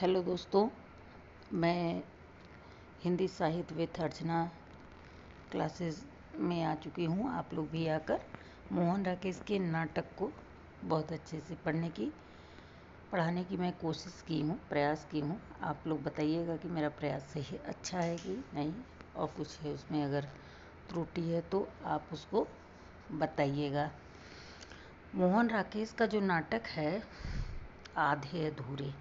Hello दोस्तों, मैं हिंदी साहित्य विद अर्चना क्लासेस में आ चुकी हूँ। आप लोग भी आकर मोहन राकेश के नाटक को बहुत अच्छे से पढ़ाने की मैं कोशिश की हूँ, प्रयास की हूँ। आप लोग बताइएगा कि मेरा प्रयास सही अच्छा है कि नहीं, और कुछ है उसमें अगर त्रुटि है तो आप उसको बताइएगा। मोहन राकेश का जो नाटक है आधे अधूरे,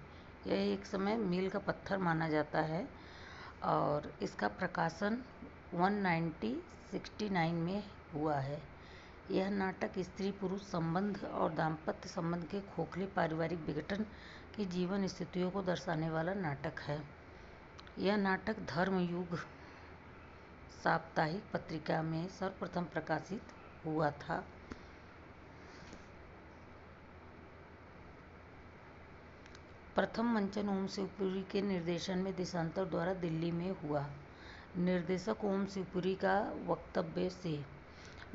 यह एक समय मील का पत्थर माना जाता है और इसका प्रकाशन 1969 में हुआ है। यह नाटक स्त्री पुरुष संबंध और दाम्पत्य संबंध के खोखले पारिवारिक विघटन की जीवन स्थितियों को दर्शाने वाला नाटक है। यह नाटक धर्मयुग साप्ताहिक पत्रिका में सर्वप्रथम प्रकाशित हुआ था। प्रथम मंचन ओम शिवपुरी के निर्देशन में देशांतर द्वारा दिल्ली में हुआ। निर्देशक ओम शिवपुरी का वक्तव्य से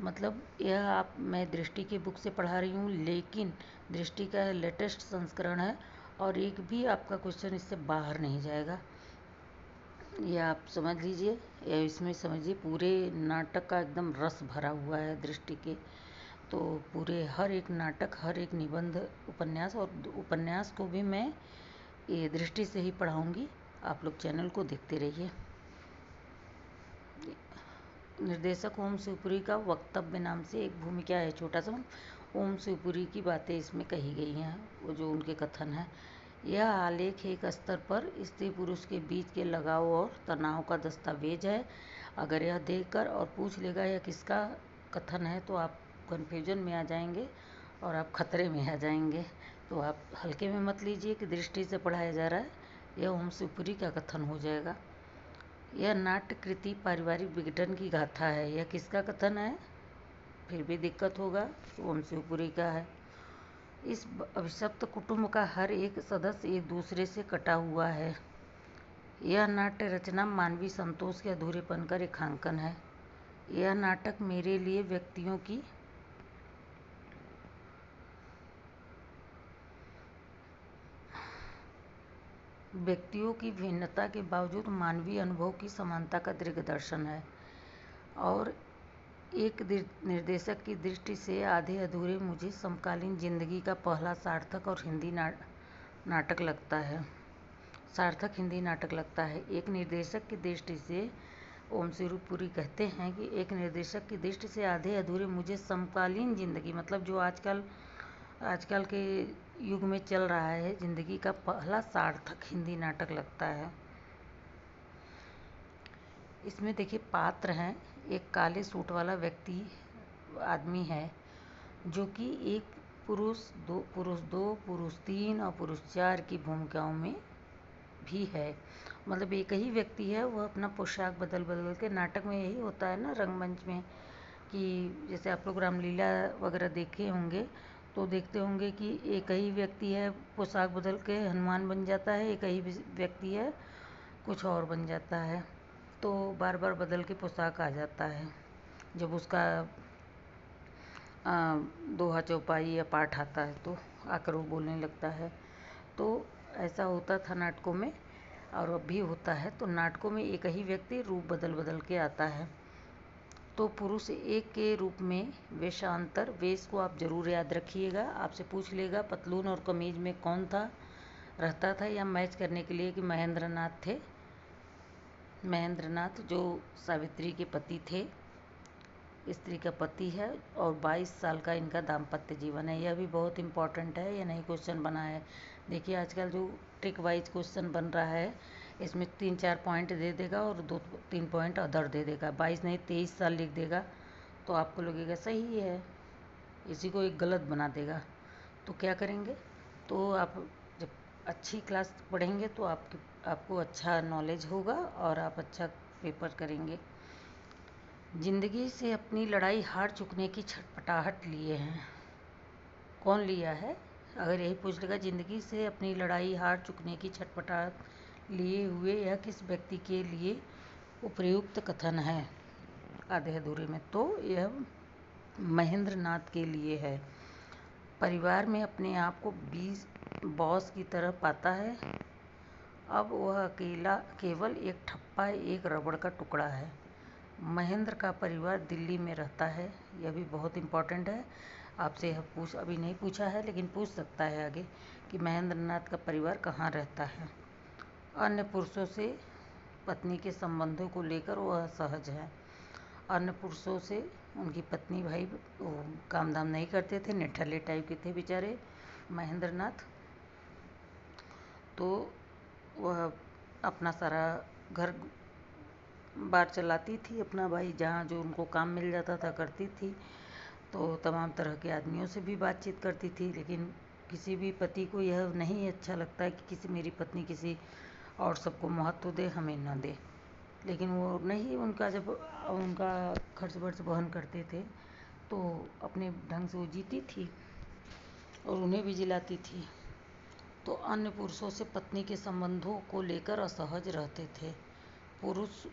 मतलब यह मैं दृष्टि के बुक से पढ़ा रही हूँ, लेकिन दृष्टि का लेटेस्ट संस्करण है और एक भी आपका क्वेश्चन इससे बाहर नहीं जाएगा। यह आप समझ लीजिए, या इसमें समझिए पूरे नाटक का एकदम रस भरा हुआ है दृष्टि के। तो पूरे हर एक नाटक, हर एक निबंध, उपन्यास और उपन्यास को भी मैं ये दृष्टि से ही पढ़ाऊंगी। आप लोग चैनल को देखते रहिए। निर्देशक ओम शिवपुरी का वक्तव्य नाम से एक भूमिका है, छोटा सा ओम शिवपुरी की बातें इसमें कही गई हैं, वो जो उनके कथन है। यह आलेख एक स्तर पर स्त्री पुरुष के बीच के लगाव और तनाव का दस्तावेज है। अगर यह देखकर और पूछ लेगा यह किसका कथन है तो आप कन्फ्यूजन में आ जाएंगे और आप खतरे में आ जाएंगे। तो आप हल्के में मत लीजिए कि दृष्टि से पढ़ाया जा रहा है, यह ओम शिवपुरी का कथन हो जाएगा। यह नाट्य कृति पारिवारिक विघटन की गाथा है। यह किसका कथन है, फिर भी दिक्कत होगा, ओम शिवपुरी का है। इस अभिशप्त कुटुंब का हर एक सदस्य एक दूसरे से कटा हुआ है। यह नाट्य रचना मानवीय संतोष के अधूरेपन का रेखांकन है। यह नाटक मेरे लिए व्यक्तियों की भिन्नता के बावजूद मानवीय अनुभव की समानता का दीर्घदर्शन है और एक निर्देशक की दृष्टि से आधे अधूरे मुझे समकालीन जिंदगी का पहला सार्थक हिंदी नाटक लगता है। एक निर्देशक की दृष्टि से ओम शिवपुरी कहते हैं कि एक निर्देशक की दृष्टि से आधे अधूरे मुझे समकालीन जिंदगी, मतलब जो आजकल के युग में चल रहा है, जिंदगी का पहला सार्थक हिंदी नाटक लगता है। इसमें देखिए पात्र हैं, एक काले सूट वाला आदमी है जो कि एक पुरुष दो, पुरुष तीन और पुरुष चार की भूमिकाओं में भी है। मतलब एक ही व्यक्ति है, वह अपना पोशाक बदल बदल के, नाटक में यही होता है ना रंगमंच में, कि जैसे आप लोग रामलीला वगैरह देखे होंगे तो देखते होंगे कि एक ही व्यक्ति है पोशाक बदल के हनुमान बन जाता है, एक ही व्यक्ति है कुछ और बन जाता है। तो बार बार बदल के पोशाक आ जाता है जब उसका दोहा चौपाई या पाठ आता है तो आकर वो बोलने लगता है। तो ऐसा होता था नाटकों में और अब भी होता है। तो नाटकों में एक ही व्यक्ति रूप बदल बदल के आता है। तो पुरुष एक के रूप में वेशांतर, वेश को आप जरूर याद रखिएगा। आपसे पूछ लेगा पतलून और कमीज में कौन रहता था, या मैच करने के लिए कि महेंद्रनाथ थे। महेंद्रनाथ जो सावित्री के पति थे, स्त्री का पति है, और 22 साल का इनका दाम्पत्य जीवन है। यह भी बहुत इम्पॉर्टेंट है, यह नहीं क्वेश्चन बना है। देखिए आजकल जो ट्रिक वाइज क्वेश्चन बन रहा है, इसमें 3-4 पॉइंट दे देगा और 2-3 पॉइंट अदर दे देगा। 22 नहीं 23 साल लिख देगा तो आपको लगेगा सही है, इसी को एक गलत बना देगा। तो क्या करेंगे, तो आप जब अच्छी क्लास पढ़ेंगे तो आपको अच्छा नॉलेज होगा और आप अच्छा पेपर करेंगे। जिंदगी से अपनी लड़ाई हार चुकने की छटपटाहट लिए हैं। कौन लिया है, अगर यही पूछ लेगा जिंदगी से अपनी लड़ाई हार चुकने की छटपटाहट लिए हुए यह किस व्यक्ति के लिए उपयुक्त कथन है आधे अधूरे में, तो यह महेंद्रनाथ के लिए है। परिवार में अपने आप को बॉस की तरह पाता है अब वह अकेला केवल एक ठप्पा, एक रबड़ का टुकड़ा है। महेंद्र का परिवार दिल्ली में रहता है। यह भी बहुत इम्पोर्टेंट है। आपसे यह अभी नहीं पूछा है, लेकिन पूछ सकता है आगे कि महेंद्र नाथ का परिवार कहाँ रहता है। अन्य पुरुषों से पत्नी के संबंधों को लेकर वह असहज है। अन्य पुरुषों से उनकी पत्नी भाई काम धाम नहीं करते थे, निठल्ले टाइप के थे बेचारे महेंद्र नाथ। तो वह अपना सारा घर बार चलाती थी, अपना भाई जहाँ जो उनको काम मिल जाता था करती थी। तो तमाम तरह के आदमियों से भी बातचीत करती थी, लेकिन किसी भी पति को यह नहीं अच्छा लगता है कि मेरी पत्नी किसी और सबको महत्व दे, हमें न दे। लेकिन वो नहीं, जब उनका खर्च वर्च वहन करते थे तो अपने ढंग से वो जीती थी और उन्हें भी जिलाती थी। तो अन्य पुरुषों से पत्नी के संबंधों को लेकर असहज रहते थे। पुरुष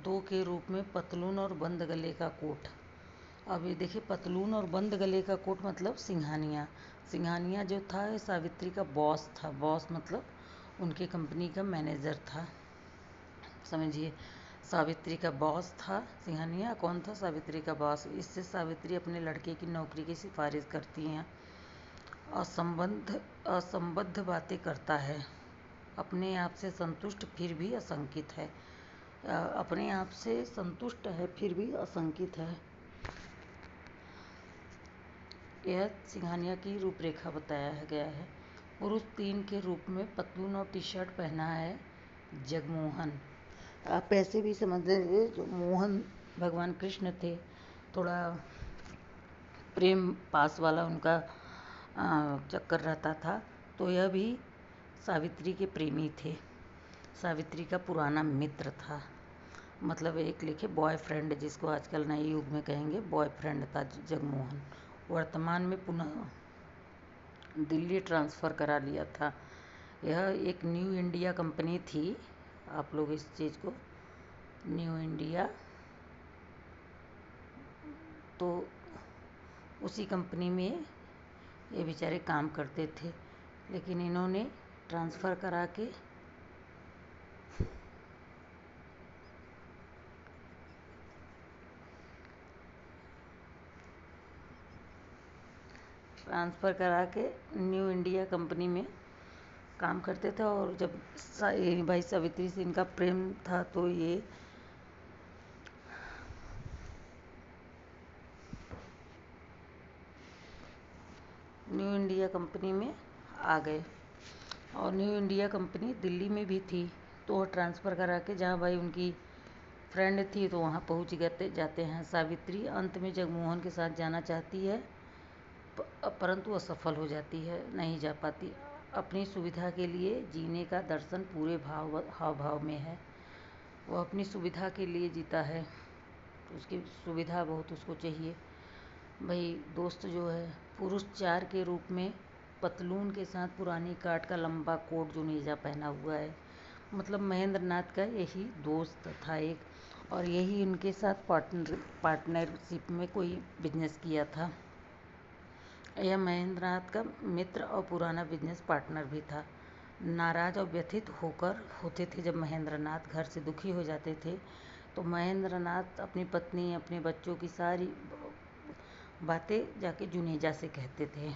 दो के रूप में पतलून और बंद गले का कोट। अब ये देखिए, पतलून और बंद गले का कोट मतलब सिंघानिया। सिंघानिया जो था सावित्री का बॉस था। बॉस मतलब उनके कंपनी का मैनेजर था, समझिए। सावित्री का बॉस था सिंघानिया। कौन था? सावित्री का बॉस। इससे सावित्री अपने लड़के की नौकरी की सिफारिश करती हैं। असंबद्ध बातें करता है। अपने आप से संतुष्ट फिर भी असंकित है। अपने आप से संतुष्ट है फिर भी असंकित है। यह सिंघानिया की रूपरेखा बताया गया है। पुरुष 3 के रूप में पतलून और टी शर्ट पहना है जगमोहन। आप ऐसे भी समझ लीजिए, जो मोहन भगवान कृष्ण थे, थोड़ा प्रेम पास वाला उनका चक्कर रहता था। तो यह भी सावित्री के प्रेमी थे। सावित्री का पुराना मित्र था, मतलब एक लिखे बॉयफ्रेंड, जिसको आजकल नए युग में कहेंगे बॉयफ्रेंड था जगमोहन। वर्तमान में पुनः दिल्ली ट्रांसफ़र करा लिया था। यह एक न्यू इंडिया कंपनी थी। आप लोग इस चीज़ को, न्यू इंडिया, तो उसी कंपनी में ये बेचारे काम करते थे, लेकिन इन्होंने ट्रांसफ़र करा के न्यू इंडिया कंपनी में काम करते थे। और जब भाई सावित्री से इनका प्रेम था तो ये न्यू इंडिया कंपनी में आ गए। और न्यू इंडिया कंपनी दिल्ली में भी थी, तो वो ट्रांसफ़र करा के जहाँ भाई उनकी फ्रेंड थी तो वहाँ पहुँच जाते हैं। सावित्री अंत में जगमोहन के साथ जाना चाहती है, परंतु असफल हो जाती है, नहीं जा पाती। अपनी सुविधा के लिए जीने का दर्शन पूरे हाव भाव में है। वो अपनी सुविधा के लिए जीता है, तो उसकी सुविधा बहुत उसको चाहिए। भाई दोस्त जो है, पुरुष 4 के रूप में पतलून के साथ पुरानी काट का लंबा कोट जो नेजा पहना हुआ है, मतलब महेंद्र नाथ का यही दोस्त था एक, और यही उनके साथ पार्टनरशिप में कोई बिजनेस किया था। यह महेंद्र नाथ का मित्र और पुराना बिजनेस पार्टनर भी था। नाराज और व्यथित होते थे जब महेंद्र नाथ घर से दुखी हो जाते थे, तो महेंद्र नाथ अपनी पत्नी, अपने बच्चों की सारी बातें जाके जुनेजा से कहते थे।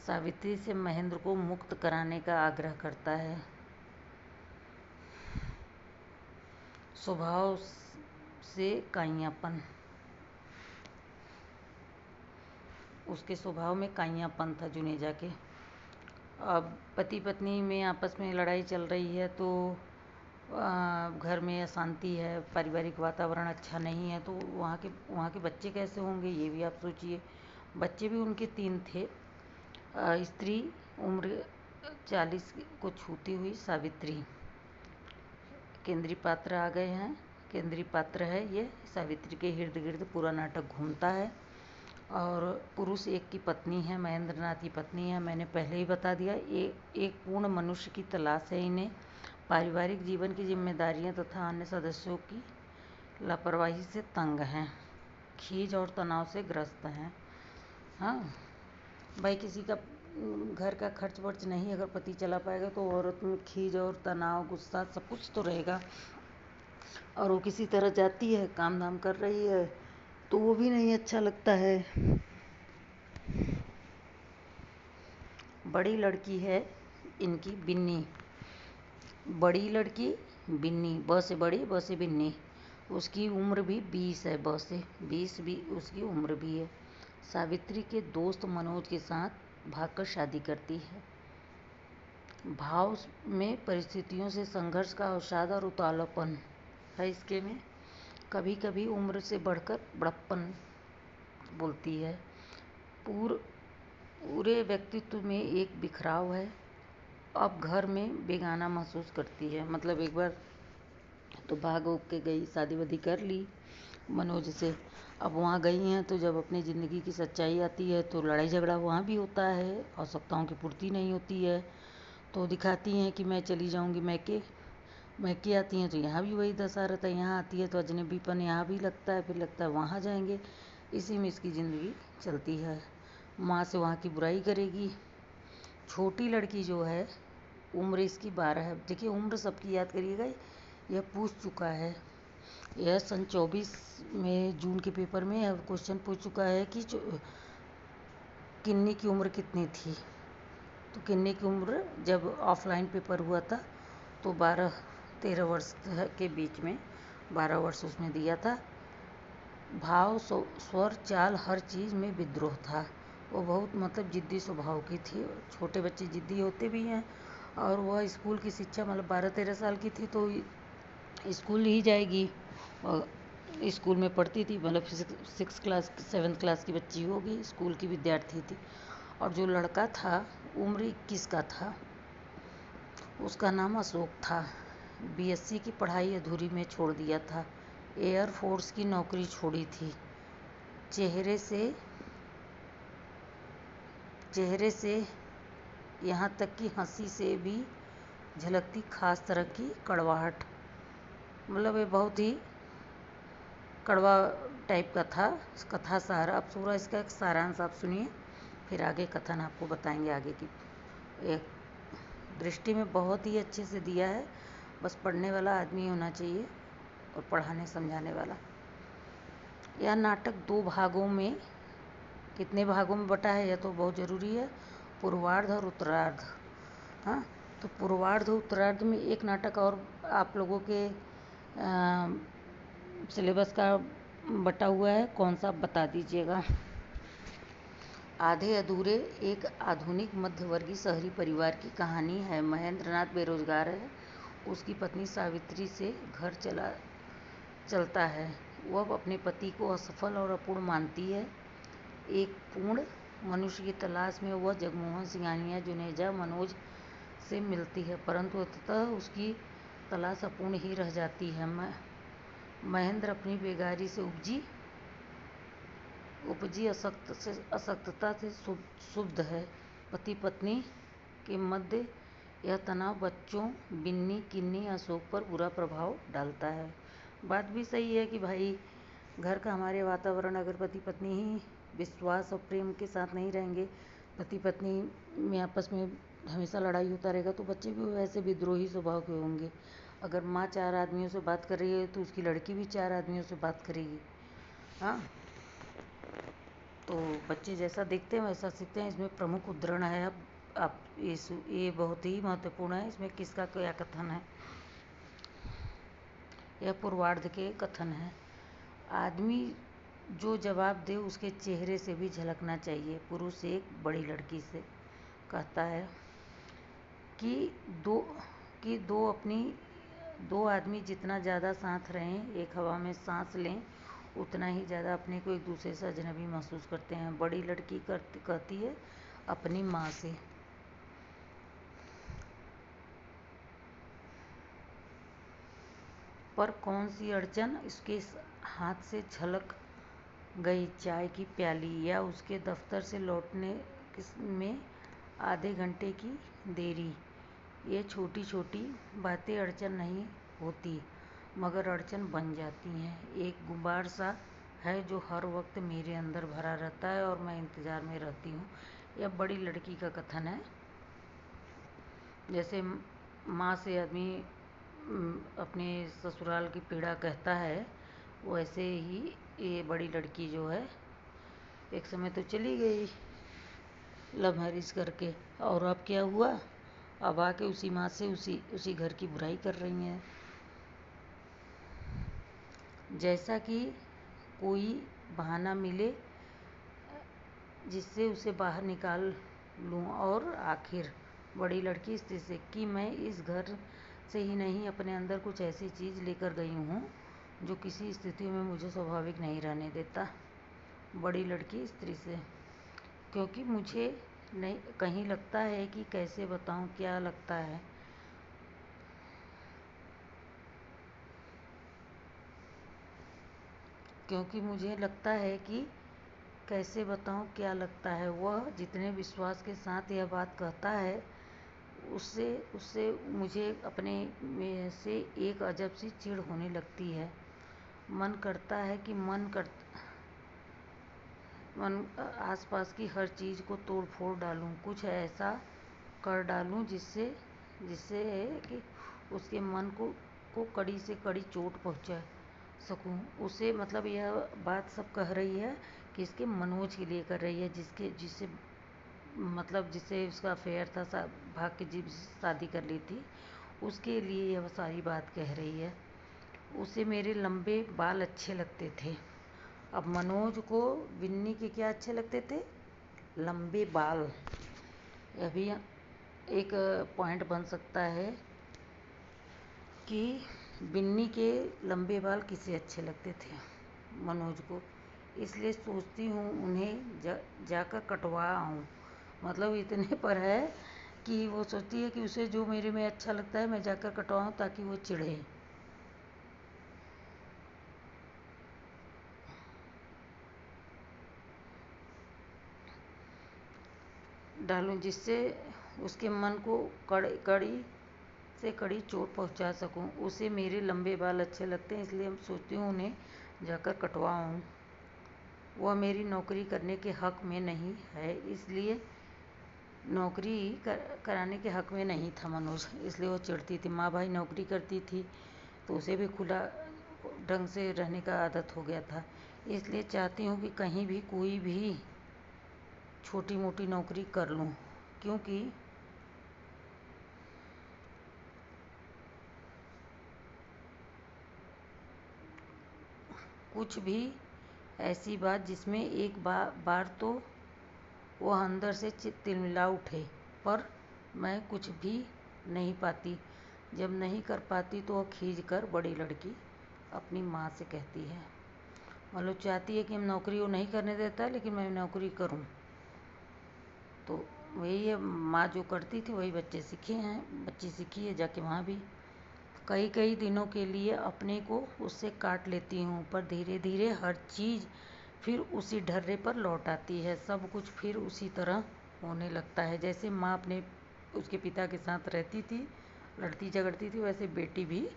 सावित्री से महेंद्र को मुक्त कराने का आग्रह करता है। स्वभाव से काइयापन, उसके स्वभाव में काइयापन था जुनेजा के। अब पति पत्नी में आपस में लड़ाई चल रही है, तो घर में अशांति है, पारिवारिक वातावरण अच्छा नहीं है, तो वहाँ के बच्चे कैसे होंगे, ये भी आप सोचिए। बच्चे भी उनके 3 थे। स्त्री उम्र 40 को छूती हुई सावित्री। केंद्रीय पात्र आ गए हैं। केंद्रीय पात्र है ये। सावित्री के इर्द गिर्द पूरा नाटक घूमता है। और पुरुष 1 की पत्नी है, महेंद्र नाथ की पत्नी है, मैंने पहले ही बता दिया। एक पूर्ण मनुष्य की तलाश है इन्हें। पारिवारिक जीवन की जिम्मेदारियां तथा अन्य सदस्यों की लापरवाही से तंग हैं, खीज और तनाव से ग्रस्त हैं। हाँ भाई, किसी का घर का खर्च वर्च नहीं अगर पति चला पाएगा तो औरत में खीज और तनाव, गुस्सा सब कुछ तो रहेगा। और वो किसी तरह जाती है, काम धाम कर रही है, तो वो भी नहीं अच्छा लगता है। बड़ी लड़की है इनकी बिन्नी, बड़ी लड़की बिन्नी, ब से बड़ी ब से बिन्नी। उसकी उम्र भी 20 है, ब से 20 भी उसकी उम्र भी है। सावित्री के दोस्त मनोज के साथ भागकर शादी करती है। भाव में परिस्थितियों से संघर्ष का अवसाद और उतावलापन है इसके में। कभी कभी उम्र से बढ़कर बड़प्पन बोलती है। पूरे व्यक्तित्व में एक बिखराव है। अब घर में बेगाना महसूस करती है। मतलब एक बार तो भाग उग के गई, शादी वादी कर ली मनोज से। अब वहाँ गई हैं तो जब अपनी ज़िंदगी की सच्चाई आती है तो लड़ाई झगड़ा वहाँ भी होता है, आवश्यकताओं की पूर्ति नहीं होती है। तो दिखाती हैं कि मैं चली जाऊँगी मैके आती हैं तो यहाँ भी वही दशा रहता है। यहाँ आती है तो अजनबीपन यहाँ भी लगता है, फिर लगता है वहाँ जाएंगे। इसी में इसकी ज़िंदगी चलती है। माँ से वहाँ की बुराई करेगी। छोटी लड़की जो है उम्र इसकी 12 है। देखिए उम्र सबकी याद करिएगा, यह पूछ चुका है। यह सन 24 में जून के पेपर में यह क्वेश्चन पूछ चुका है कि किन्नी की उम्र कितनी थी। तो किन्नी की उम्र जब ऑफलाइन पेपर हुआ था तो 12-13 वर्ष के बीच में 12 वर्ष उसमें दिया था। भाव, स्वर, चाल हर चीज़ में विद्रोह था। वो बहुत मतलब जिद्दी स्वभाव की थी। छोटे बच्चे जिद्दी होते भी हैं। और वह स्कूल की शिक्षा मतलब 12-13 साल की थी तो स्कूल ही जाएगी। और स्कूल में पढ़ती थी, मतलब 6 क्लास 7 क्लास की बच्ची होगी, स्कूल की विद्यार्थी थी। और जो लड़का था उम्र 21 का था। उसका नाम अशोक था। बीएससी की पढ़ाई अधूरी में छोड़ दिया था। एयरफोर्स की नौकरी छोड़ी थी। चेहरे से यहाँ तक कि हंसी से भी झलकती खास तरह की कड़वाहट। मतलब ये बहुत ही कड़वा टाइप का था कथा सार। अब पूरा इसका एक सारांश आप सुनिए, फिर आगे कथन आपको बताएंगे आगे की। एक दृष्टि में बहुत ही अच्छे से दिया है, बस पढ़ने वाला आदमी होना चाहिए और पढ़ाने समझाने वाला। यह नाटक 2 भागों में, कितने भागों में बटा है यह तो बहुत ज़रूरी है, पूर्वार्ध और उत्तरार्ध। हाँ, तो पूर्वार्ध उत्तरार्ध में एक नाटक और आप लोगों के सिलेबस का बटा हुआ है, कौन सा बता दीजिएगा। आधे अधूरे एक आधुनिक मध्यवर्गीय शहरी परिवार की कहानी है। महेंद्र नाथ बेरोजगार है। उसकी पत्नी सावित्री से घर चलता है। वह अपने पति को असफल और अपूर्ण मानती है। एक पूर्ण मनुष्य की तलाश में वह जगमोहन सिंघानिया जुनेजा मनोज से मिलती है, परंतु अंततः उसकी तलाश अपूर्ण ही रह जाती है। महेंद्र अपनी बेगारी से उपजी अशक्तता से क्षुब्ध है। पति पत्नी के मध्य यह तनाव बच्चों बिन्नी, किन्नी, अशोक पर बुरा प्रभाव डालता है। बात भी सही है कि भाई घर का हमारे वातावरण अगर पति पत्नी ही विश्वास और प्रेम के साथ नहीं रहेंगे, पति पत्नी में आपस में हमेशा लड़ाई होता रहेगा तो बच्चे भी वैसे विद्रोही स्वभाव के होंगे। अगर माँ 4 आदमियों से बात कर रही है तो उसकी लड़की भी 4 आदमियों से बात करेगी। हाँ, तो बच्चे जैसा देखते हैं वैसा सीखते हैं। इसमें प्रमुख उद्धरण है। अब आप ये बहुत ही महत्वपूर्ण है। इसमें किसका क्या कथन है, यह पूर्वार्ध के कथन है। आदमी जो जवाब दे उसके चेहरे से भी झलकना चाहिए। पुरुष एक बड़ी लड़की से कहता है कि दो आदमी जितना ज़्यादा साथ रहें, एक हवा में सांस लें, उतना ही ज़्यादा अपने को एक दूसरे से अजनबी महसूस करते हैं। बड़ी लड़की कहती है अपनी माँ से। पर कौन सी अड़चन उसके हाथ से छलक गई चाय की प्याली, या उसके दफ्तर से लौटने में आधे घंटे की देरी। ये छोटी छोटी बातें अड़चन नहीं होती मगर अड़चन बन जाती हैं। एक गुबार सा है जो हर वक्त मेरे अंदर भरा रहता है और मैं इंतज़ार में रहती हूँ यह बड़ी लड़की का कथन है। जैसे माँ से आदमी अपने ससुराल की पीड़ा कहता है, वैसे ही ये बड़ी लड़की जो है एक समय तो चली गई लव मैरिज करके, और अब क्या हुआ, अब आके उसी माँ से उसी घर की बुराई कर रही हैं। जैसा कि कोई बहाना मिले जिससे उसे बाहर निकाल लूँ, और आखिर बड़ी लड़की स्त्री से कि मैं इस घर से ही नहीं, अपने अंदर कुछ ऐसी चीज़ लेकर गई हूँ जो किसी स्थिति में मुझे स्वाभाविक नहीं रहने देता। बड़ी लड़की स्त्री से, क्योंकि मुझे नहीं कहीं लगता है कि कैसे बताऊँ क्या लगता है, क्योंकि मुझे लगता है कि कैसे बताऊँ क्या लगता है। वह जितने विश्वास के साथ यह बात कहता है, उससे उससे मुझे अपने में से एक अजब सी चिढ़ होने लगती है। मन करता है कि आसपास की हर चीज़ को तोड़ फोड़ डालूं, कुछ ऐसा कर डालूं जिससे जिससे कि उसके मन को कड़ी से कड़ी चोट पहुंचा सकूं। उसे मतलब यह बात सब कह रही है कि इसके मनोज के लिए कर रही है, जिससे मतलब जिससे उसका अफेयर था, भाग के जिससे शादी कर ली थी, उसके लिए यह सारी बात कह रही है। उसे मेरे लंबे बाल अच्छे लगते थे। अब मनोज को बिन्नी के क्या अच्छे लगते थे? लंबे बाल। यह भी एक पॉइंट बन सकता है कि बिन्नी के लंबे बाल किसे अच्छे लगते थे? मनोज को। इसलिए सोचती हूँ उन्हें जाकर कटवा आऊँ। मतलब इतने पर है कि वो सोचती है कि उसे जो मेरे में अच्छा लगता है मैं जाकर कटवाऊँ ताकि वो चिढ़े। डालूं जिससे उसके मन को कड़ी से कड़ी चोट पहुंचा सकूं। उसे मेरे लंबे बाल अच्छे लगते हैं, इसलिए सोचती हूँ उन्हें जाकर कटवाऊँ। वह मेरी नौकरी करने के हक में नहीं है, इसलिए नौकरी कराने के हक में नहीं था मनोज, इसलिए वो चिढ़ती थी। माँ भाई नौकरी करती थी तो उसे भी खुला ढंग से रहने का आदत हो गया था, इसलिए चाहती हूँ कि कहीं भी कोई भी छोटी मोटी नौकरी कर लूँ, क्योंकि कुछ भी ऐसी बात जिसमें एक बार तो वह अंदर से तिलमिला उठे, पर मैं कुछ भी नहीं पाती। जब नहीं कर पाती तो वह खींच कर बड़ी लड़की अपनी माँ से कहती है, मतलब चाहती है कि हम नौकरी वो नहीं करने देता लेकिन मैं नौकरी करूँ। तो वही है, माँ जो करती थी वही बच्ची सीखी है जाके वहाँ भी। कई कई दिनों के लिए अपने को उससे काट लेती हूँ, पर धीरे धीरे हर चीज़ फिर उसी ढर्रे पर लौट आती है। सब कुछ फिर उसी तरह होने लगता है जैसे माँ अपने उसके पिता के साथ रहती थी, लड़ती झगड़ती थी, वैसे बेटी भी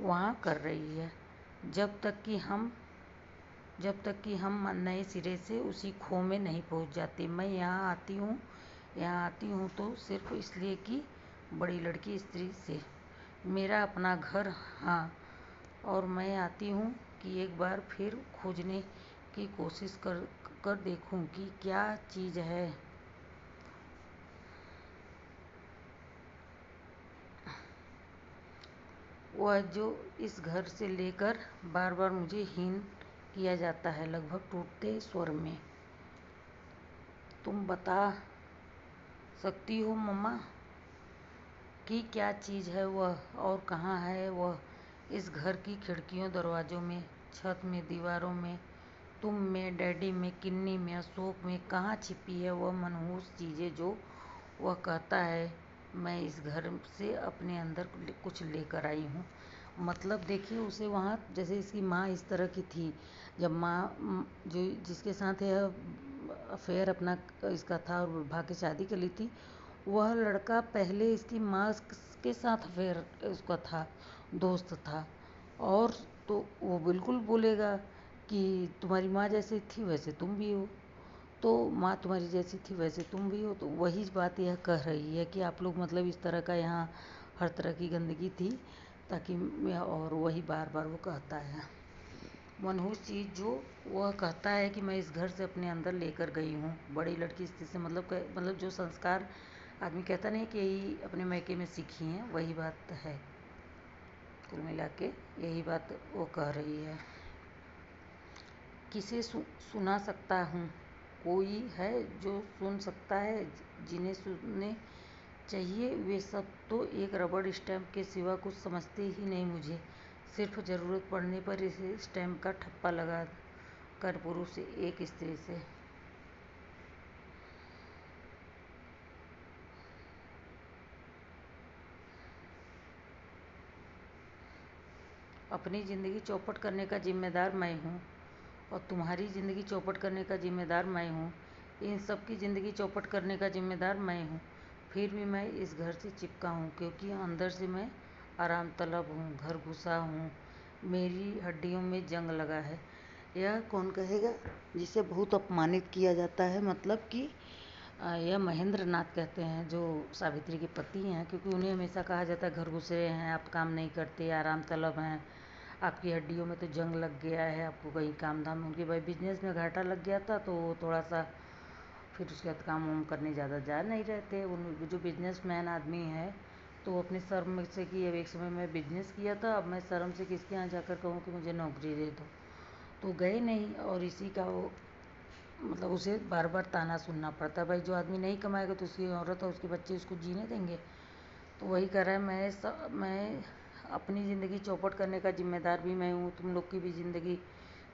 वहाँ कर रही है। जब तक कि हम नए सिरे से उसी खो में नहीं पहुँच जाते। मैं यहाँ आती हूँ तो सिर्फ इसलिए कि बड़ी लड़की स्त्री से मेरा अपना घर, हाँ, और मैं आती हूँ कि एक बार फिर खोजने की कोशिश कर देखूँ कि क्या चीज़ है वह जो इस घर से लेकर बार बार मुझे हीन किया जाता है, लगभग टूटते स्वर में। तुम बता सकती हो मम्मा कि क्या चीज़ है वह, और कहाँ है वह? इस घर की खिड़कियों दरवाज़ों में, छत में, दीवारों में, तुम में, डैडी में, किन्नी में, अशोक में, कहाँ छिपी है वह मनहूस चीज़ें जो वह कहता है मैं इस घर से अपने अंदर कुछ लेकर आई हूँ। मतलब देखिए उसे वहाँ, जैसे इसकी माँ इस तरह की थी, जब माँ जो जिसके साथ यह अफेयर अपना इसका था और भाग के शादी कर ली थी, वह लड़का पहले इसकी माँ के साथ अफेयर उसका था, दोस्त था। और तो वो बिल्कुल बोलेगा कि तुम्हारी माँ जैसे थी वैसे तुम भी हो। तो माँ तुम्हारी जैसी थी वैसे तुम भी हो। तो वही बात यह कह रही है कि आप लोग मतलब इस तरह का यहाँ हर तरह की गंदगी थी ताकि और वही बार बार वो कहता है मनहूस चीज़ जो वह कहता है कि मैं इस घर से अपने अंदर लेकर गई हूँ बड़ी लड़की स्थिति से मतलब जो संस्कार आदमी कहता नहीं कि यही अपने मायके में सीखी हैं वही बात है। कुल मिला के यही बात वो कह रही है। किसे सुना सकता हूँ, कोई है जो सुन सकता है, जिन्हें सुनने चाहिए वे सब तो एक रबड़ स्टैम्प के सिवा कुछ समझते ही नहीं मुझे। सिर्फ ज़रूरत पड़ने पर इस स्टैम्प का ठप्पा लगा कर पुरुष एक स्त्री से अपनी ज़िंदगी चौपट करने का जिम्मेदार मैं हूँ और तुम्हारी ज़िंदगी चौपट करने का जिम्मेदार मैं हूँ। इन सब की ज़िंदगी चौपट करने का जिम्मेदार मैं हूँ। फिर भी मैं इस घर से चिपका हूँ क्योंकि अंदर से मैं आराम तलब हूँ, घर घुसा हूँ, मेरी हड्डियों में जंग लगा है। यह कौन कहेगा जिसे बहुत अपमानित किया जाता है। मतलब कि यह महेंद्र नाथ कहते हैं जो सावित्री के पति हैं, क्योंकि उन्हें हमेशा कहा जाता है घर घुसे हैं, आप काम नहीं करते, आराम तलब हैं, आपकी हड्डियों में तो जंग लग गया है, आपको कहीं काम धाम। उनके भाई बिजनेस में घाटा लग गया था तो वो थोड़ा सा फिर उसके बाद काम वाम करने ज़्यादा जा नहीं रहते। उन जो बिजनेसमैन आदमी है तो वो अपने शर्म से कि अब एक समय मैं बिजनेस किया था, अब मैं शर्म से किसके यहाँ जाकर कहूँ कि मुझे नौकरी दे दो, तो गए नहीं। और इसी का वो मतलब उसे बार बार ताना सुनना पड़ता है। भाई जो आदमी नहीं कमाएगा तो उसकी औरत और उसके बच्चे उसको जीने देंगे। तो वही कह रहा है मैं अपनी ज़िंदगी चौपट करने का जिम्मेदार भी मैं हूँ, तुम लोग की भी ज़िंदगी,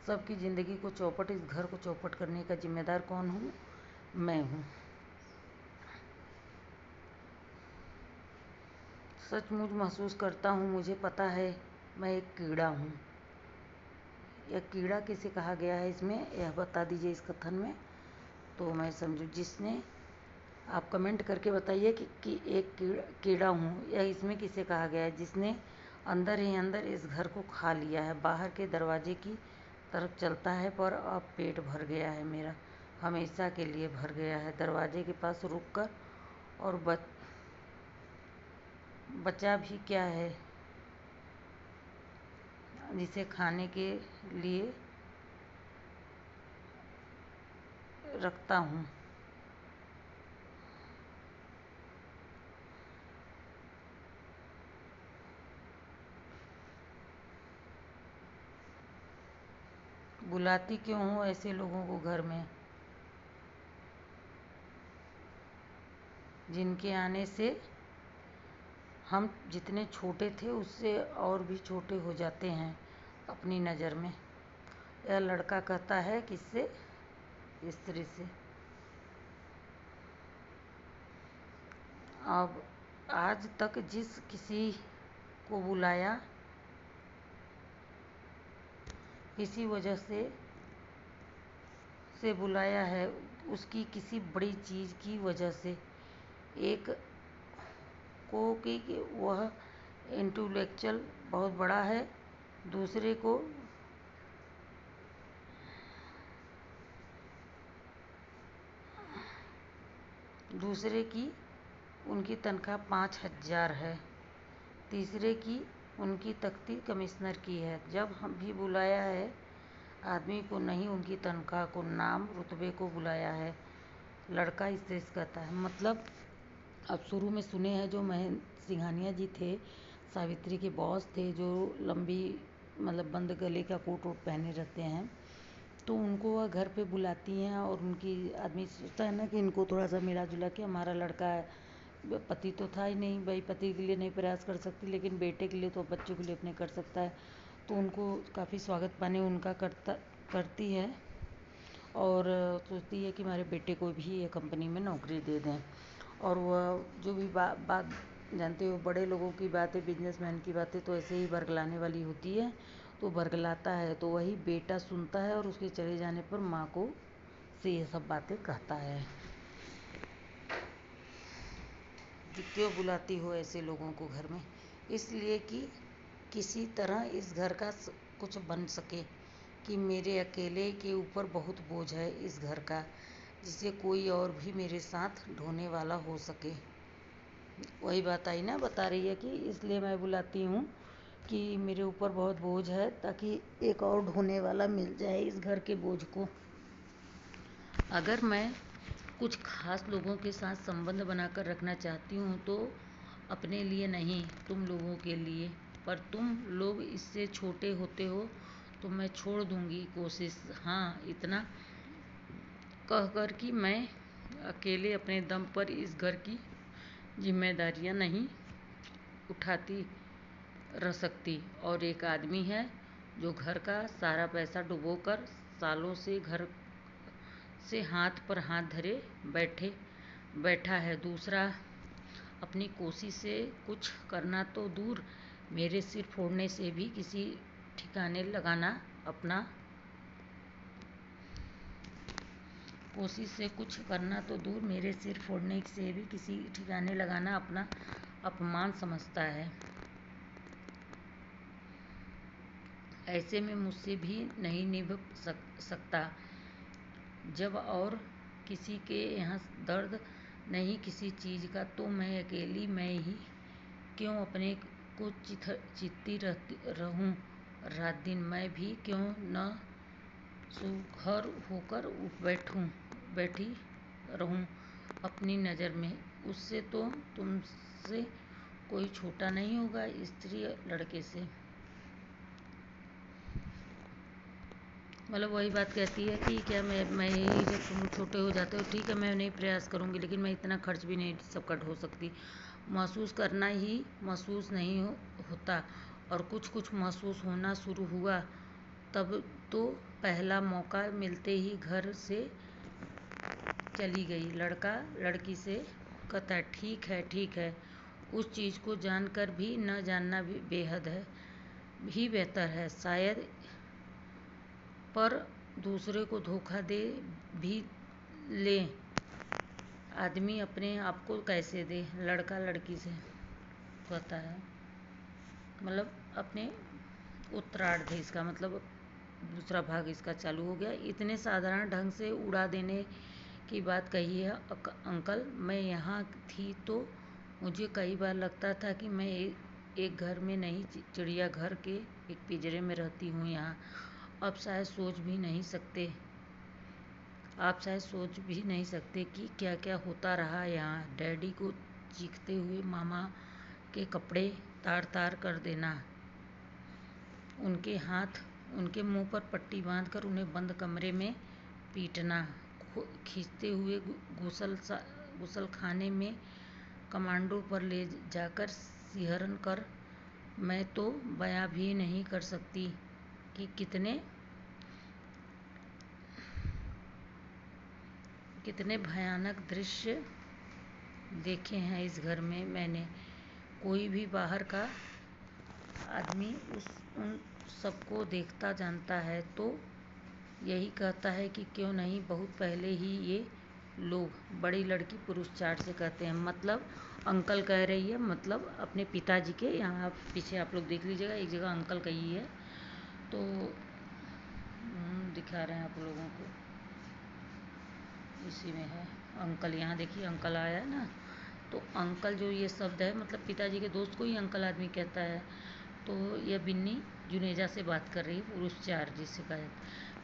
सबकी ज़िंदगी को चौपट, इस घर को चौपट करने का जिम्मेदार कौन हूँ? मैं हूँ। सचमुच महसूस करता हूँ, मुझे पता है मैं एक कीड़ा हूँ। यह कीड़ा किसे कहा गया है इसमें, यह बता दीजिए इस कथन में, तो मैं समझूँ। जिसने, आप कमेंट करके बताइए कि एक कीड़ा हूँ, यह इसमें किसे कहा गया है। जिसने अंदर ही अंदर इस घर को खा लिया है, बाहर के दरवाजे की तरफ चलता है पर अब पेट भर गया है मेरा, हमेशा के लिए भर गया है। दरवाजे के पास रुक कर और बचा भी क्या है जिसे खाने के लिए रखता हूँ। बुलाती क्यों हूँ ऐसे लोगों को घर में जिनके आने से हम जितने छोटे थे उससे और भी छोटे हो जाते हैं अपनी नज़र में। यह लड़का कहता है किससे, स्त्री से। अब आज तक जिस किसी को बुलाया किसी वजह से बुलाया है, उसकी किसी बड़ी चीज़ की वजह से। एक को कि वह इंटेलेक्चुअल बहुत बड़ा है, दूसरे को दूसरे की उनकी तनख्वाह 5,000 है, तीसरे की उनकी तख्ती कमिश्नर की है। जब हम भी बुलाया है आदमी को, नहीं उनकी तनख्वाह को, नाम रुतबे को बुलाया है। लड़का इससे कहता है। मतलब अब शुरू में सुने हैं जो सिंघानिया जी थे, सावित्री के बॉस थे, जो लंबी मतलब बंद गले का कोट वोट पहने रहते हैं, तो उनको वह घर पे बुलाती हैं और उनकी आदमी सोचता है ना कि इनको थोड़ा सा मिला जुला के, हमारा लड़का है, पति तो था ही नहीं भाई, पति के लिए नहीं प्रयास कर सकती लेकिन बेटे के लिए तो बच्चों के लिए अपने कर सकता है। तो उनको काफ़ी स्वागत पानी उनका करती है और सोचती है कि हमारे बेटे को भी ये कंपनी में नौकरी दे दें। और वह जो भी बात जानते हो, बड़े लोगों की बातें, बिजनेसमैन की बातें तो ऐसे ही बरगलाने वाली होती है, तो बरगलाता है। तो वही बेटा सुनता है और उसके चले जाने पर माँ को से ये सब बातें कहता है कि क्यों बुलाती हो ऐसे लोगों को घर में। इसलिए कि किसी तरह इस घर का कुछ बन सके, कि मेरे अकेले के ऊपर बहुत बोझ है इस घर का। जिससे कोई और भी मेरे साथ ढोने वाला हो सके। वही बात आई ना, बता रही है कि इसलिए मैं बुलाती हूँ कि मेरे ऊपर बहुत बोझ है, ताकि एक और ढोने वाला मिल जाए इस घर के बोझ को। अगर मैं कुछ खास लोगों के साथ संबंध बनाकर रखना चाहती हूँ तो अपने लिए नहीं, तुम लोगों के लिए। पर तुम लोग इससे छोटे होते हो तो मैं छोड़ दूँगी कोशिश। हाँ, इतना कहकर कि मैं अकेले अपने दम पर इस घर की जिम्मेदारियाँ नहीं उठाती रह सकती। और एक आदमी है जो घर का सारा पैसा डुबोकर सालों से घर से हाथ पर हाथ धरे बैठा है। दूसरा अपनी कोशिश से कुछ करना तो दूर, मेरे सिर फोड़ने से भी किसी ठिकाने लगाना अपना कोशिश से कुछ करना तो दूर, मेरे सिर फोड़ने से भी किसी ठिकाने लगाना अपना अपमान समझता है। ऐसे में मुझसे भी नहीं निभ सकता। जब और किसी के यहाँ दर्द नहीं किसी चीज़ का, तो मैं अकेली मैं ही क्यों अपने को चित्ती रहूं रात दिन। मैं भी क्यों न सुघर होकर बैठी रहूं अपनी नज़र में। उससे तो तुमसे कोई छोटा नहीं होगा, स्त्री लड़के से। मतलब वही बात कहती है कि क्या मैं ही, जब तुम छोटे हो जाते हो ठीक है, मैं नहीं प्रयास करूँगी, लेकिन मैं इतना खर्च भी नहीं सबका ढो सकती। महसूस करना ही महसूस नहीं होता, और कुछ कुछ महसूस होना शुरू हुआ तब तो पहला मौका मिलते ही घर से चली गई। लड़का लड़की से कहता ठीक है। उस चीज़ को जानकर भी न जानना भी बेहद है भी बेहतर है शायद। पर दूसरे को धोखा दे भी ले आदमी अपने आप को कैसे दे। लड़का लड़की से कहता है, मतलब अपने उत्तरार्ध इसका मतलब दूसरा भाग इसका चालू हो गया। इतने साधारण ढंग से उड़ा देने की बात कही है अंकल। मैं यहाँ थी तो मुझे कई बार लगता था कि मैं एक घर में नहीं, चिड़ियाघर के एक पिंजरे में रहती हूँ यहाँ। अब शायद सोच भी नहीं सकते, आप शायद सोच भी नहीं सकते कि क्या क्या होता रहा यहाँ। डैडी को चीखते हुए मामा के कपड़े तार तार कर देना, उनके हाथ उनके मुंह पर पट्टी बांधकर उन्हें बंद कमरे में पीटना, खींचते हुए गुसल खाने में कमांडो पर ले जाकर सिहरन कर। मैं तो बयां भी नहीं कर सकती कि कितने भयानक दृश्य देखे हैं इस घर में मैंने। कोई भी बाहर का आदमी उन सबको देखता जानता है तो यही कहता है कि क्यों नहीं बहुत पहले ही ये लोग। बड़ी लड़की पुरुष चार से कहते हैं, मतलब अंकल कह रही है, मतलब अपने पिताजी के। यहाँ पीछे आप लोग देख लीजिएगा, एक जगह अंकल कही है तो दिखा रहे हैं आप लोगों को, इसी में है अंकल। यहाँ देखिए अंकल आया है ना, तो अंकल जो ये शब्द है, मतलब पिताजी के दोस्त को ही अंकल आदमी कहता है। तो यह बिन्नी जुनेजा से बात कर रही है, पुरुष चार जिससे कहा।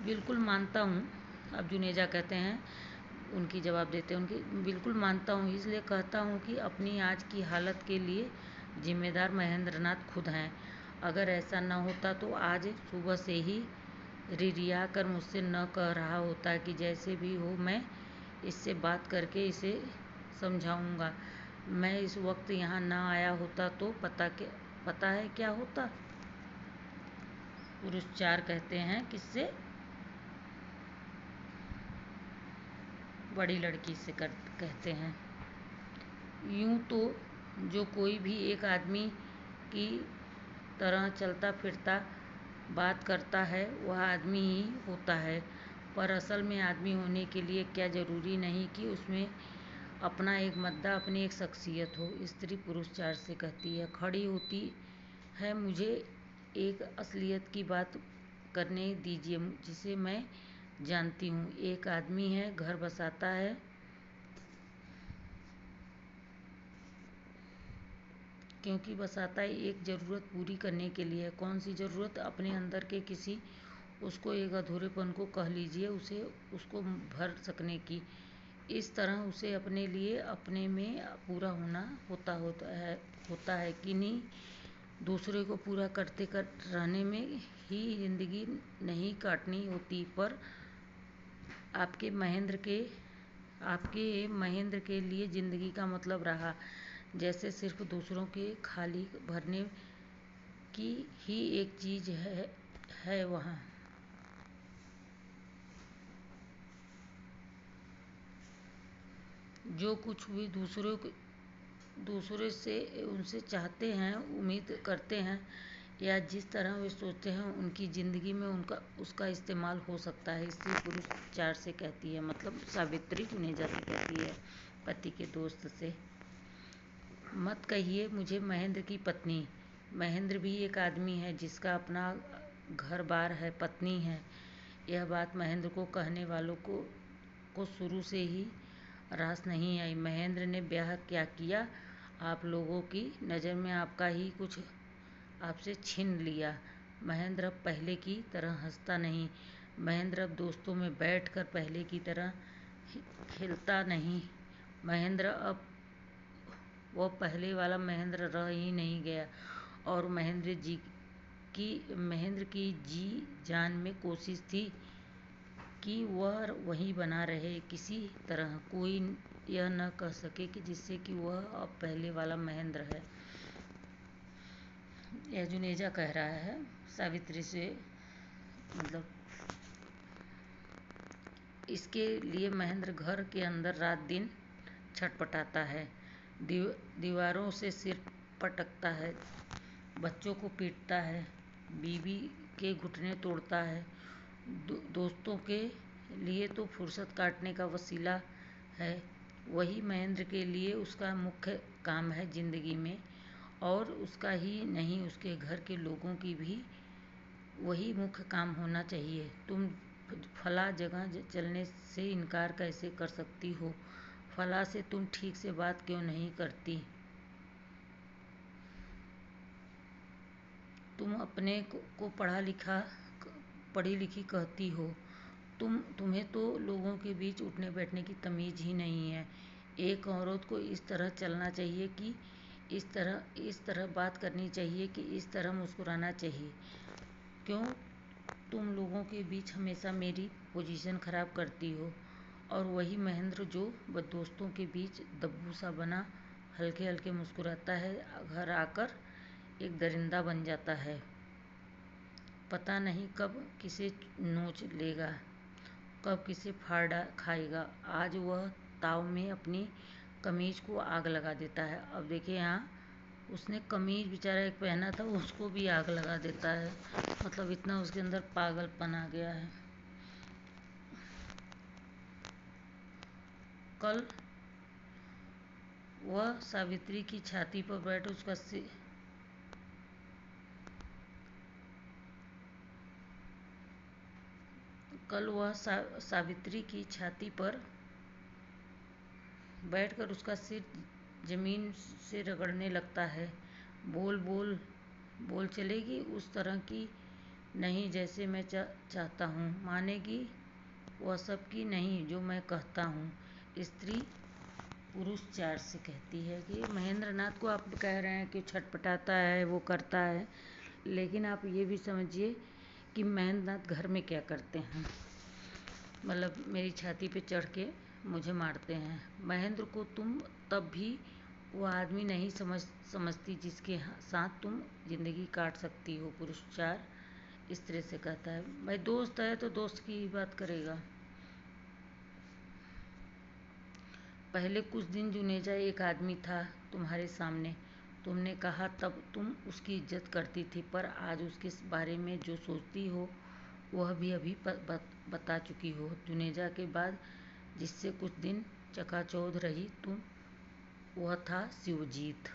बिल्कुल मानता हूँ, अब जुनेजा कहते हैं, उनकी जवाब देते हैं उनकी। बिल्कुल मानता हूँ, इसलिए कहता हूँ कि अपनी आज की हालत के लिए जिम्मेदार महेंद्रनाथ खुद हैं। अगर ऐसा न होता तो आज सुबह से ही रिरिया कर मुझसे न कह रहा होता कि जैसे भी हो मैं इससे बात करके इसे समझाऊंगा। मैं इस वक्त यहाँ न आया होता तो पता है क्या होता। पुरुष चार कहते हैं, किससे? बड़ी लड़की से कहते हैं। यूं तो जो कोई भी एक आदमी की तरह चलता फिरता बात करता है वह आदमी ही होता है, पर असल में आदमी होने के लिए क्या ज़रूरी नहीं कि उसमें अपना एक मद्दा, अपनी एक शख्सियत हो। स्त्री पुरुष चार से कहती है, खड़ी होती है, मुझे एक असलियत की बात करने दीजिए जिसे मैं जानती हूँ। एक आदमी है, घर बसाता है, क्योंकि बसाता है एक ज़रूरत पूरी करने के लिए। कौन सी ज़रूरत? अपने अंदर के किसी उसको एक अधूरेपन को कह लीजिए, उसे उसको भर सकने की। इस तरह उसे अपने लिए अपने में पूरा होना होता है कि नहीं। दूसरे को पूरा करते रहने में ही ज़िंदगी नहीं काटनी होती। पर आपके महेंद्र के लिए ज़िंदगी का मतलब रहा जैसे सिर्फ दूसरों के खाली भरने की ही एक चीज़ है वहाँ। जो कुछ भी दूसरे से उनसे चाहते हैं, उम्मीद करते हैं, या जिस तरह वे सोचते हैं उनकी ज़िंदगी में उसका इस्तेमाल हो सकता है। स्त्री पुरुष चार से कहती है, मतलब सावित्री जुनेजा से कहती है पति के दोस्त से। मत कहिए मुझे महेंद्र की पत्नी। महेंद्र भी एक आदमी है जिसका अपना घर बार है, पत्नी है। यह बात महेंद्र को कहने वालों को शुरू से ही रास नहीं आई। महेंद्र ने ब्याह क्या किया, आप लोगों की नज़र में आपका ही कुछ आपसे छीन लिया। महेंद्र अब पहले की तरह हंसता नहीं। महेंद्र अब दोस्तों में बैठकर पहले की तरह खिलता नहीं। महेंद्र अब वह पहले वाला महेंद्र रह ही नहीं गया। और महेंद्र की जी जान में कोशिश थी कि वह वही बना रहे किसी तरह। कोई यह न कह सके कि जिससे कि वह अब पहले वाला महेंद्र है। यह जुनेजा कह रहा है सावित्री से, मतलब इसके लिए महेंद्र घर के अंदर रात दिन छटपटाता है, दीवारों से सिर पटकता है, बच्चों को पीटता है, बीवी के घुटने तोड़ता है। दोस्तों के लिए तो फुर्सत काटने का वसीला है, वही महेंद्र के लिए उसका मुख्य काम है जिंदगी में। और उसका ही नहीं, उसके घर के लोगों की भी वही मुख्य काम होना चाहिए। तुम फला जगह चलने से इनकार कैसे कर सकती हो? फला से तुम ठीक से बात क्यों नहीं करती? तुम अपने को पढ़ी लिखी कहती हो। तुम्हें तो लोगों के बीच उठने बैठने की तमीज़ ही नहीं है। एक औरत को इस तरह चलना चाहिए कि इस तरह बात करनी चाहिए कि इस तरह मुस्कुराना चाहिए। क्यों तुम लोगों के बीच हमेशा मेरी पोजीशन खराब करती हो? और वही महेंद्र जो दोस्तों के बीच दब्बू सा बना हल्के हल्के मुस्कुराता है, घर आकर एक दरिंदा बन जाता है। पता नहीं कब किसे नोच लेगा, कब किसे फाड़ खाएगा। आज वह ताव में अपनी कमीज को आग लगा देता है। अब देखिए यहाँ उसने कमीज बेचारा एक पहना था, उसको भी आग लगा देता है। मतलब इतना उसके अंदर पागलपन आ गया है। कल वह सावित्री की छाती पर बैठ उसका सिर सावित्री की छाती पर बैठकर उसका सिर जमीन से रगड़ने लगता है। बोल चलेगी उस तरह की नहीं जैसे मैं चाहता हूँ। मानेगी वह सब की नहीं जो मैं कहता हूँ। स्त्री पुरुष चार से कहती है कि महेंद्र नाथ को आप कह रहे हैं कि छटपटाता है, वो करता है, लेकिन आप ये भी समझिए कि महेंद्र नाथ घर में क्या करते हैं। मतलब मेरी छाती पे चढ़ के मुझे मारते हैं। महेंद्र को तुम तब भी वो आदमी नहीं समझती जिसके साथ तुम जिंदगी काट सकती हो। पुरुष चार इस तरह से कहता है। भाई दोस्त है तो दोस्त की ही बात करेगा। पहले कुछ दिन जुनेजा एक आदमी था तुम्हारे सामने, तुमने कहा तब तुम उसकी इज्जत करती थी, पर आज उसके बारे में जो सोचती हो वह भी अभी बता चुकी हो। जुनेजा के बाद जिससे कुछ दिन चकाचौंध रही तुम, वह था शिवजीत।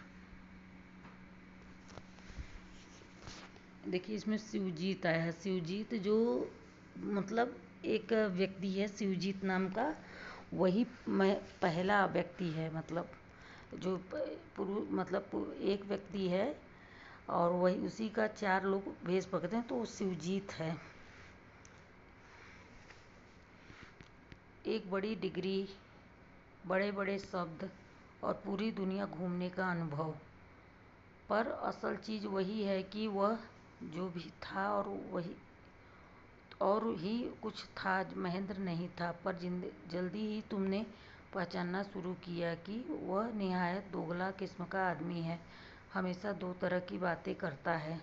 देखिए इसमें शिवजीत आया है। शिवजीत जो मतलब एक व्यक्ति है शिवजीत नाम का, वही मैं पहला व्यक्ति है, मतलब जो एक व्यक्ति है और वही उसी का 4 लोग भेष पकड़ते हैं, तो वो शिवजीत है। एक बड़ी डिग्री, बड़े बड़े शब्द और पूरी दुनिया घूमने का अनुभव, पर असल चीज़ वही है कि वह जो भी था और ही कुछ था, महेंद्र नहीं था। पर जल्दी ही तुमने पहचानना शुरू किया कि वह निहायत दोगला किस्म का आदमी है, हमेशा 2 तरह की बातें करता है।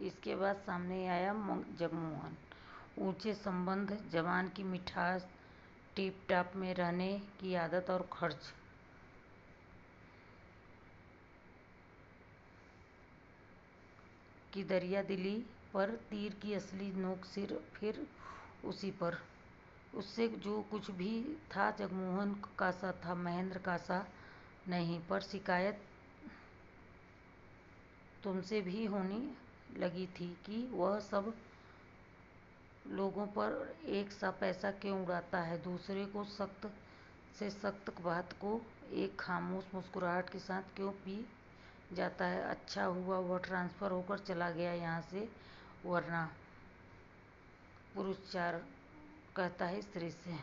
इसके बाद सामने आया जगमोहन। ऊंचे संबंध, जवान की मिठास, टिप टाप में रहने की आदत और खर्च की दरिया दिली, पर तीर की असली नोक सिर फिर उसी पर। उससे जो कुछ भी था जगमोहन का सा था, महेंद्र का सा नहीं। पर शिकायत तुमसे भी होने लगी थी कि वह सब लोगों पर एक सा पैसा क्यों उड़ाता है, दूसरे को सख्त से सख्त बात को एक खामोश मुस्कुराहट के साथ क्यों पी जाता है। अच्छा हुआ वह ट्रांसफ़र होकर चला गया यहाँ से, वरना पुरुष 4 कहता है स्त्री से।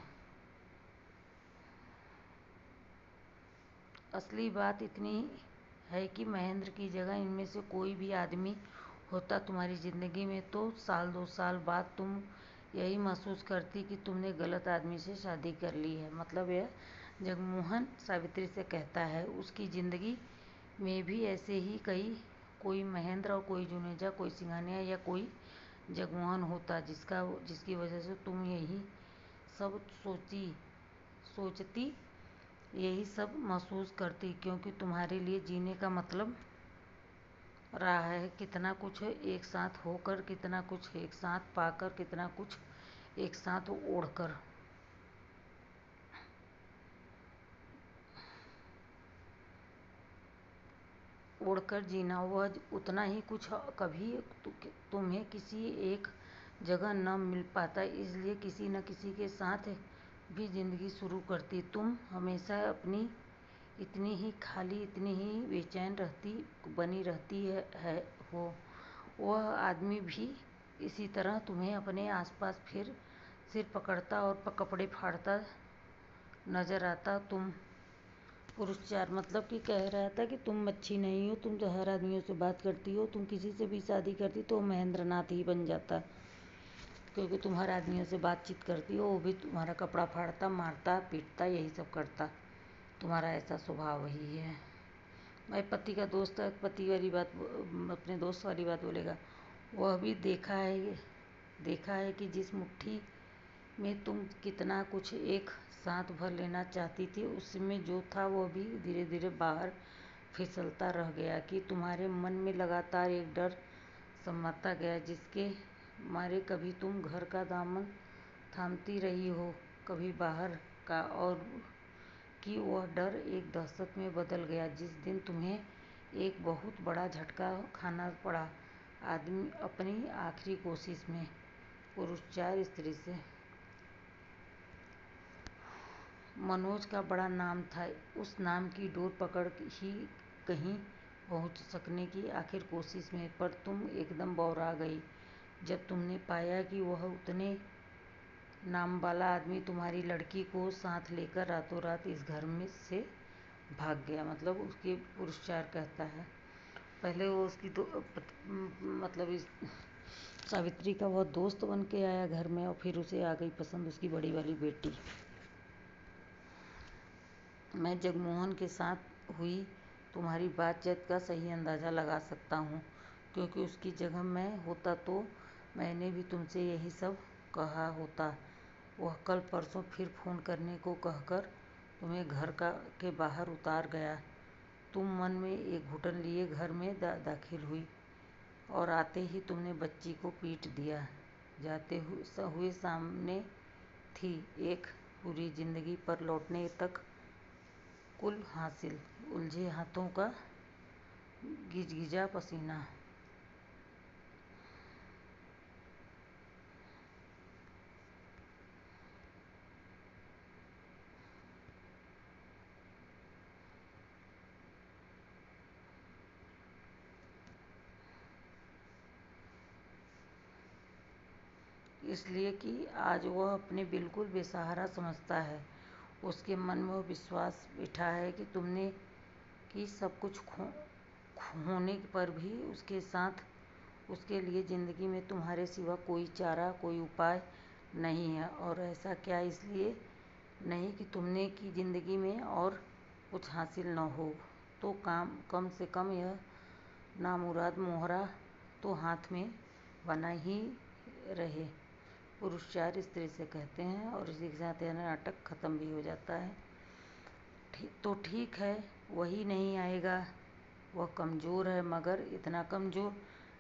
असली बात इतनी है कि महेंद्र की जगह इनमें से कोई भी आदमी होता तुम्हारी ज़िंदगी में, तो साल 2 साल बाद तुम यही महसूस करती कि तुमने गलत आदमी से शादी कर ली है। मतलब यह जगमोहन सावित्री से कहता है, उसकी ज़िंदगी में भी ऐसे ही कोई महेंद्र और कोई जुनेजा, कोई सिंघानिया या कोई जगमोहन होता, जिसकी वजह से तुम यही सब सोचती, यही सब महसूस करती, क्योंकि तुम्हारे लिए जीने का मतलब रहा है कितना कुछ एक साथ होकर, कितना कुछ एक साथ पाकर, कितना कुछ एक साथ ओढ़कर जीना। वह उतना ही कुछ कभी तुम्हें किसी एक जगह न मिल पाता, इसलिए किसी न किसी के साथ भी ज़िंदगी शुरू करती। तुम हमेशा इतनी ही खाली, इतनी ही बेचैन बनी रहती हो। वह आदमी भी इसी तरह तुम्हें अपने आसपास फिर सिर पकड़ता और कपड़े फाड़ता नजर आता। तुम पुरुष 4 मतलब कि कह रहा था कि तुम अच्छी नहीं हो, तुम तो हर आदमियों से बात करती हो, तुम किसी से भी शादी करती तो महेंद्र नाथ ही बन जाता, क्योंकि तुम हर आदमियों से बातचीत करती हो, वो भी तुम्हारा कपड़ा फाड़ता, मारता, पीटता, यही सब करता। तुम्हारा ऐसा स्वभाव ही है। भाई पति का दोस्त है, पति वाली बात, अपने दोस्त वाली बात बोलेगा। वह भी देखा है कि जिस मुट्ठी में तुम कितना कुछ एक साथ भर लेना चाहती थी, उसमें जो था वह भी धीरे धीरे बाहर फिसलता रह गया, कि तुम्हारे मन में लगातार एक डर समाता गया, जिसके मारे कभी तुम घर का दामन थामती रही हो, कभी बाहर का, और कि वह डर एक दहशत में बदल गया जिस दिन तुम्हें एक बहुत बड़ा झटका खाना पड़ा, आदमी अपनी आखिरी कोशिश में। पुरुष 4 स्त्री से। मनोज का बड़ा नाम था, उस नाम की डोर पकड़ ही कहीं पहुंच सकने की आखिर कोशिश में, पर तुम एकदम बौरा गई जब तुमने पाया कि वह उतने नाम वाला आदमी तुम्हारी लड़की को साथ लेकर रातों रात इस घर में से भाग गया। मतलब उसके पुरुष 4 कहता है, पहले वो उसकी मतलब इस सावित्री का वह दोस्त बन के आया घर में, और फिर उसे आ गई पसंद उसकी बड़ी वाली बेटी। मैं जगमोहन के साथ हुई तुम्हारी बातचीत का सही अंदाज़ा लगा सकता हूँ, क्योंकि उसकी जगह मैं होता तो मैंने भी तुमसे यही सब कहा होता। वह कल परसों फिर फ़ोन करने को कहकर तुम्हें घर के बाहर उतार गया। तुम मन में एक घुटन लिए घर में दाखिल हुई, और आते ही तुमने बच्ची को पीट दिया। जाते हुए सामने थी एक पूरी जिंदगी पर लौटने तक कुल हासिल, उलझे हाथों का गिजगिजा पसीना। इसलिए कि आज वह अपने बिल्कुल बेसहारा समझता है। उसके मन में वो विश्वास बिठा है कि तुमने कि सब कुछ होने पर भी उसके साथ उसके लिए ज़िंदगी में तुम्हारे सिवा कोई चारा, कोई उपाय नहीं है। और ऐसा क्या इसलिए नहीं कि तुमने की ज़िंदगी में और कुछ हासिल न हो तो कम से कम यह नामुराद मोहरा तो हाथ में बना ही रहे। पुरुष 4 स्त्री से कहते हैं और इसी के साथ यह नाटक ख़त्म भी हो जाता है। तो ठीक है, वही नहीं आएगा। वह कमज़ोर है मगर इतना कमज़ोर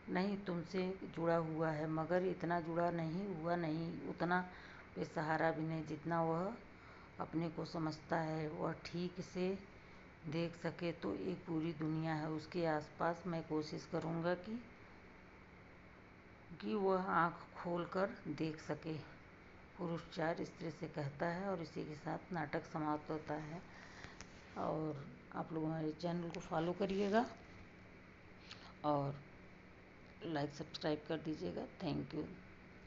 नहीं तुमसे जुड़ा हुआ है, मगर इतना जुड़ा नहीं हुआ नहीं, उतना बेसहारा भी नहीं जितना वह अपने को समझता है। वह ठीक से देख सके तो एक पूरी दुनिया है उसके आसपास। मैं कोशिश करूँगा कि वह आँख खोल कर देख सके। पुरुष 4 स्त्री से कहता है और इसी के साथ नाटक समाप्त होता है। और आप लोग हमारे चैनल को फॉलो करिएगा और लाइक सब्सक्राइब कर दीजिएगा। Thank you.